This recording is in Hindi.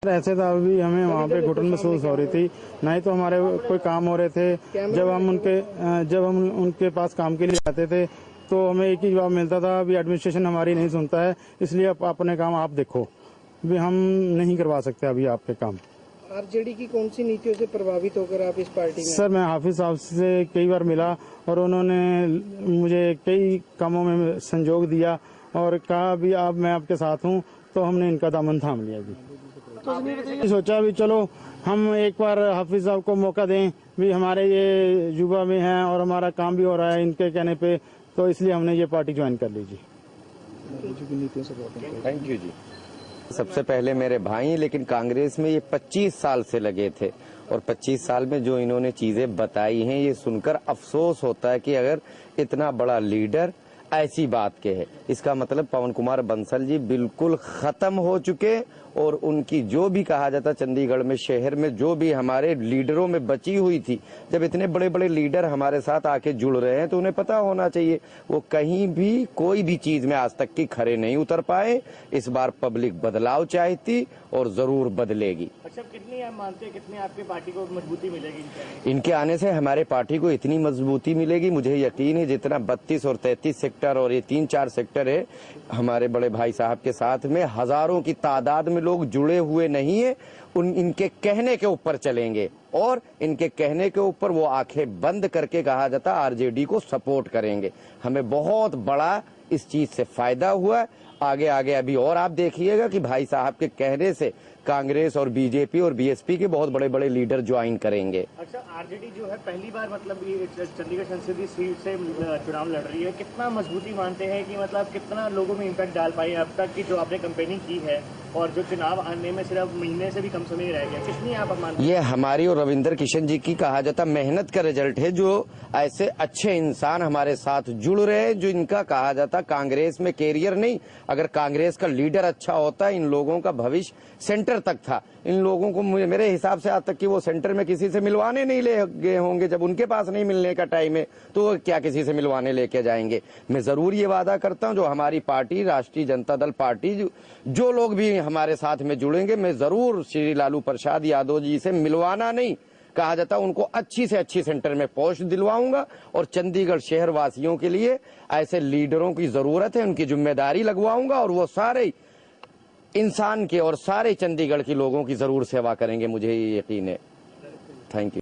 ऐसे तो अभी हमें वहाँ पे घुटन महसूस हो रही थी, नहीं तो हमारे कोई काम हो रहे थे। जब हम उनके पास काम के लिए आते थे तो हमें एक ही जवाब मिलता था, अभी एडमिनिस्ट्रेशन हमारी नहीं सुनता है, इसलिए आप अपने काम आप देखो, भी हम नहीं करवा सकते अभी आपके काम। आरजेडी की कौन सी नीतियों से प्रभावित होकर आप इस पार्टी में? सर, मैं हाफिज साहब से कई बार मिला और उन्होंने मुझे कई कामों में संजोग दिया और कहा भी आप मैं आपके साथ हूँ, तो हमने इनका दामन थाम लिया जी। तो सोचा भी चलो हम एक बार हाफिज साहब को मौका दें, भी हमारे ये युवा में हैं और हमारा काम भी हो रहा है इनके कहने पे, तो इसलिए हमने ये पार्टी ज्वाइन कर ली जी। थैंक यू जी। सबसे पहले मेरे भाई, लेकिन कांग्रेस में ये 25 साल से लगे थे और 25 साल में जो इन्होंने चीजें बताई हैं ये सुनकर अफसोस होता है कि अगर इतना बड़ा लीडर ऐसी बात के है, इसका मतलब पवन कुमार बंसल जी बिल्कुल खत्म हो चुके और उनकी जो भी कहा जाता चंडीगढ़ में शहर में जो भी हमारे लीडरों में बची हुई थी, जब इतने बड़े बड़े लीडर हमारे साथ आके जुड़ रहे हैं तो उन्हें पता होना चाहिए वो कहीं भी कोई भी चीज में आज तक की खरे नहीं उतर पाए। इस बार पब्लिक बदलाव चाहती और जरूर बदलेगी। अच्छा, कितनी आप मानते हैं, कितनी आपकी पार्टी को मजबूती मिलेगी इनके आने से? हमारे पार्टी को इतनी मजबूती मिलेगी, मुझे यकीन है जितना 32 और 33 सेक्टर और ये 3-4 सेक्टर है हमारे बड़े भाई साहब के साथ में हजारों की तादाद में लोग जुड़े हुए नहीं है, इनके कहने के ऊपर चलेंगे और इनके कहने के ऊपर वो आंखें बंद करके कहा जाता आरजेडी को सपोर्ट करेंगे। हमें बहुत बड़ा इस चीज से फायदा हुआ है। आगे आगे अभी और आप देखिएगा कि भाई साहब के कहने से कांग्रेस और बीजेपी और बीएसपी के बहुत बड़े बड़े लीडर ज्वाइन करेंगे। अच्छा, आरजेडी जो है पहली बार मतलब ये चंडीगढ़ संसदीय सीट से चुनाव लड़ रही है, कितना मजबूती मानते हैं कि मतलब कितना लोगों में इम्पैक्ट डाल पाई अब तक की जो आपने कैंपेनिंग की है और जो चुनाव आने में सिर्फ महीने से भी कम समय रह गया, कितनी आप मानते हैं? ये हमारी और रविंद्र किशन जी की कहा जाता मेहनत का रिजल्ट है, जो ऐसे अच्छे इंसान हमारे साथ जुड़ रहे हैं, जो इनका कहा जाता कांग्रेस में कैरियर नहीं, अगर कांग्रेस का लीडर अच्छा होता इन लोगों का भविष्य सेंटर तक था। इन लोगों को मेरे हिसाब से आज तक कि वो सेंटर में किसी से मिलवाने नहीं ले गए होंगे, जब उनके पास नहीं मिलने का टाइम है तो वो क्या किसी से मिलवाने लेके जाएंगे। मैं जरूर ये वादा करता हूं जो हमारी पार्टी राष्ट्रीय जनता दल पार्टी जो लोग भी हमारे साथ में जुड़ेंगे, मैं जरूर श्री लालू प्रसाद यादव जी से मिलवाना नहीं कहा जाता, उनको अच्छी से अच्छी सेंटर में पोस्ट दिलवाऊंगा और चंडीगढ़ शहर वासियों के लिए ऐसे लीडरों की जरूरत है, उनकी जिम्मेदारी लगवाऊंगा और वो सारे इंसान के और सारे चंडीगढ़ के लोगों की जरूर सेवा करेंगे, मुझे ये यकीन है। Thank you.